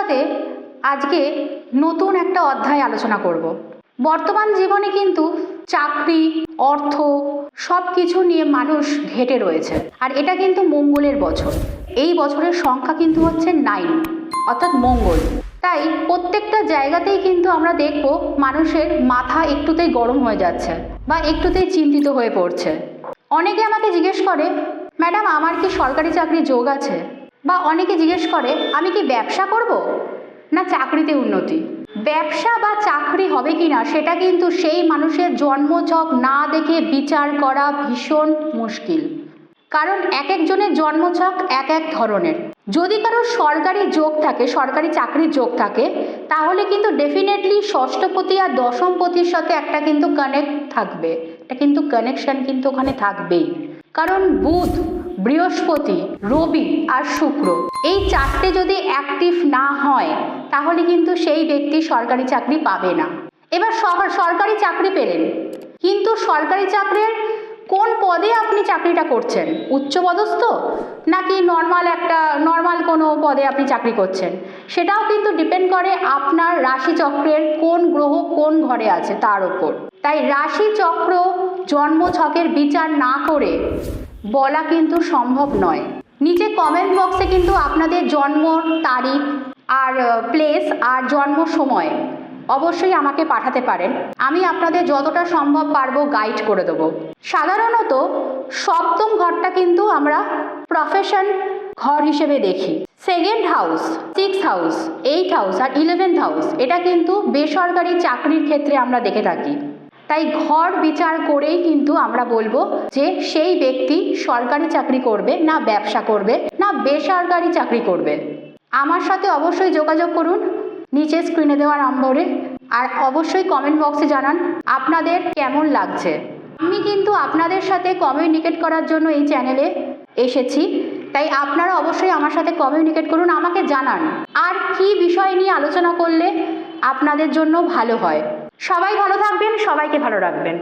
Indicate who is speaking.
Speaker 1: সাথে আজকে নতুন একটা অধ্যায় আলোচনা করব। বর্তমান জীবনে কিন্তু চাকরি, অর্থ সব কিছু নিয়ে মানুষ ঘেঁটে রয়েছে। আর এটা কিন্তু মঙ্গলের বছর। এই বছরের সংখ্যা কিন্তু হচ্ছে 9, অর্থাৎ মঙ্গল। তাই প্রত্যেকটা জায়গাতেই কিন্তু আমরা দেখব মানুষের মাথা একটুতেই গরম হয়ে যাচ্ছে বা একটুতেই চিন্তিত হয়ে পড়ছে। অনেকে আমাকে জিজ্ঞেস করে, ম্যাডাম আমার কি সরকারি চাকরির যোগ আছে? বা অনেকে জিজ্ঞেস করে, আমি কি ব্যবসা করব না চাকরিতে উন্নতি? ব্যবসা বা চাকরি হবে কি না সেটা কিন্তু সেই মানুষের জন্মছক না দেখে বিচার করা ভীষণ মুশকিল। কারণ এক একজনের জন্মছক এক এক ধরনের। যদি কারো সরকারি যোগ থাকে, সরকারি চাকরির যোগ থাকে, তাহলে কিন্তু ডেফিনেটলি ষষ্ঠপতি আর দশমপতির সাথে একটা কিন্তু কানেক্ট থাকবে, এটা কিন্তু কানেকশন কিন্তু ওখানে থাকবেই। কারণ বুধ, বৃহস্পতি, রবি আর শুক্র এই চারটে যদি অ্যাক্টিভ না হয় তাহলে কিন্তু সেই ব্যক্তি সরকারি চাকরি পাবে না। এবার সরকারি চাকরি পেলেন, কিন্তু সরকারি চাকরির কোন পদে আপনি চাকরিটা করছেন? উচ্চপদস্থ নাকি নর্মাল কোনো পদে আপনি চাকরি করছেন? সেটাও কিন্তু ডিপেন্ড করে আপনার রাশিচক্রের কোন গ্রহ কোন ঘরে আছে তার উপর। তাই রাশিচক্র জন্মছকের বিচার না করে বলা কিন্তু সম্ভব নয়। নিচে কমেন্ট বক্সে কিন্তু আপনাদের জন্ম তারিখ আর প্লেস আর জন্ম সময় অবশ্যই আমাকে পাঠাতে পারেন। আমি আপনাদের যতটা সম্ভব পারবো গাইড করে দেবো। সাধারণত সপ্তম ঘরটা কিন্তু আমরা প্রফেশন ঘর হিসেবে দেখি। Second house, 6th house, 8th house আর 11th হাউস এটা কিন্তু বেসরকারি চাকরির ক্ষেত্রে আমরা দেখে থাকি। তাই ঘর বিচার করেই কিন্তু আমরা বলবো যে সেই ব্যক্তি সরকারি চাকরি করবে না ব্যবসা করবে না বেসরকারি চাকরি করবে। আমার সাথে অবশ্যই যোগাযোগ করুন নিচে স্ক্রিনে দেওয়া নম্বরে। আর অবশ্যই কমেন্ট বক্সে জানান আপনাদের কেমন লাগছে। আমি কিন্তু আপনাদের সাথে কমিউনিকেট করার জন্য এই চ্যানেলে এসেছি, তাই আপনারা অবশ্যই আমার সাথে কমিউনিকেট করুন, আমাকে জানান আর কি বিষয় নিয়ে আলোচনা করলে আপনাদের জন্য ভালো হয়। সবাই ভালো থাকবেন, সবাইকে ভালো রাখবেন।